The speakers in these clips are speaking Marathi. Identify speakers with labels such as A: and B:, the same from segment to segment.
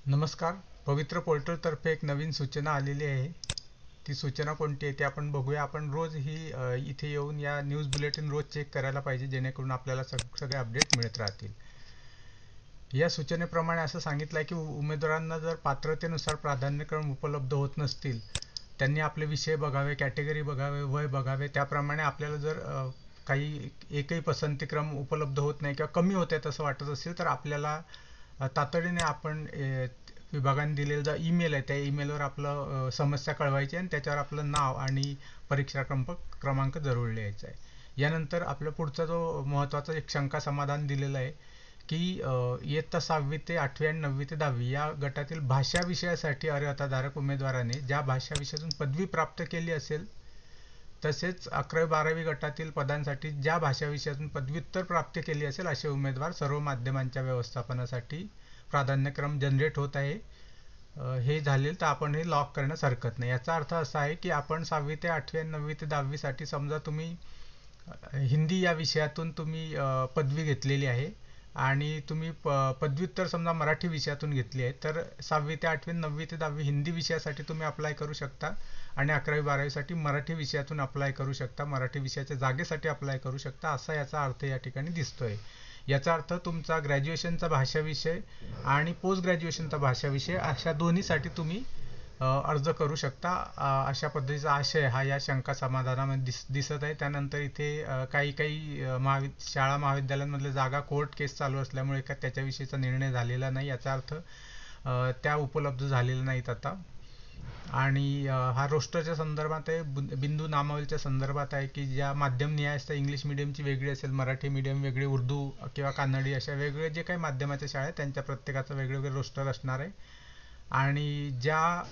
A: नमस्कार. पवित्र पोर्टलतर्फे एक नवीन सूचना आलेली आहे. ती सूचना कोणती आहे ते आपण बघूया. आपण रोज इथे येऊन या न्यूज बुलेटिन रोज चेक करायला पाहिजे, जेणेकरून आपल्याला सगळे अपडेट मिळत राहतील. या सूचनेप्रमाणे असं सांगितलं आहे की उमेदवारांना जर पात्रतेनुसार प्राधान्यक्रम उपलब्ध होत नसतील, त्यांनी आपले विषय बघावे, कॅटेगरी बघावे, वय बघावे. त्याप्रमाणे आपल्याला जर काही एकही पसंतीक्रम उपलब्ध होत नाही किंवा कमी होत आहे असं वाटत असेल, तर आपल्याला तातडीने आपण विभागाने दिलेला जो ईमेल आहे त्या ईमेलवर आपलं समस्या कळवायची आणि त्याच्यावर आपलं नाव आणि परीक्षा क्रमांक जरूर लिहायचा आहे. यानंतर आपलं पुढचा जो महत्त्वाचा एक शंका समाधान दिलेलं आहे की इयत्ता 6वी ते 8वी आणि 9वी ते 10वी या गटातील भाषा विषयासाठी अर्हताधारक उमेदवाराने ज्या भाषा विषयातून पदवी प्राप्त केली असेल, तसेच 11वी-12वी गटातील पदांसाठी ज्या भाषा विषयातून पदव्युत्तर प्राप्त केली असेल असे उमेदवार सर्व माध्यमांच्या व्यवस्थापनासाठी प्राधान्यक्रम जनरेट होत आहे. हे झालेलं तर आपण हे लॉक करण्यास हरकत नाही. याचा अर्थ असा आहे की आपण 6वी ते 8वी आणि 9वी ते 10वी साठी समजा तुम्ही हिंदी या विषयातून तुम्ही पदवी घेतलेली आहे आणि तुम्ही पदव्युत्तर समजा मराठी विषयातून घेतली आहे, तर 6वी ते 8वी 9वी ते 10वी हिंदी विषयासाठी तुम्ही अप्लाय करू शकता आणि 11वी-12वी साठी मराठी विषयातून अप्लाय करू शकता, मराठी विषयाच्या जागेसाठी अप्लाय करू शकता, असा याचा अर्थ या ठिकाणी दिसतोय. याचा अर्थ तुमचा ग्रॅज्युएशनचा भाषा विषय आणि पोस्ट ग्रॅज्युएशनचा भाषा विषय अशा दोन्हीसाठी तुम्ही अर्ज करू शकता. अशा पद्धतीचा आशय हा या शंका समाधानामध्ये दिसत आहे. त्यानंतर इथे काही शाळा महाविद्यालयांमधल्या जागा कोर्ट केस चालू असल्यामुळे का त्याच्याविषयीचा निर्णय झालेला नाही, याचा अर्थ त्या उपलब्ध झालेल्या नाहीत आता. आणि हा रोस्टरच्या संदर्भात आहे, बिंदू नामावलीच्या संदर्भात आहे की ज्या माध्यम निहाय असतात, इंग्लिश मिडियमची वेगळी असेल, मराठी मिडियम वेगळी, उर्दू किंवा कानडी अशा वेगवेगळे जे काही माध्यमाच्या शाळा आहेत त्यांच्या प्रत्येकाचं वेगवेगळे रोस्टर असणार आहे. आणि ज्या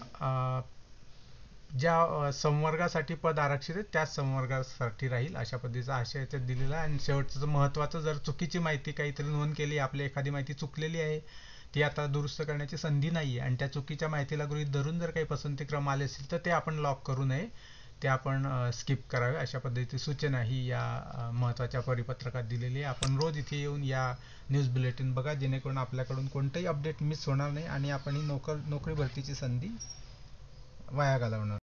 A: संवर्गासाठी पद आरक्षित आहे त्याच संवर्गासाठी राहील, अशा पद्धतीचा आशय याच्यात दिलेला आहे. आणि शेवटचं महत्त्वाचं, जर चुकीची माहिती काहीतरी नोंद केली, आपली एखादी माहिती चुकलेली आहे, ती आता दुरुस्त करण्याची संधी नाही आहे आणि त्या चुकीच्या माहितीला गृहीत धरून जर काही पसंतीक्रम आले असतील तर ते आपण लॉक करू नये, ते आपण स्किप करावे, अशा पद्धतीची सूचना ही या महत्त्वाच्या परिपत्रकात दिलेली आहे. आपण रोज इथे येऊन या न्यूज बुलेटिन बघा, जेणेकरून आपल्याकडून कोणतेही अपडेट मिस होणार नाही आणि आपण ही नोकरी भरतीची संधी वाया घालवणार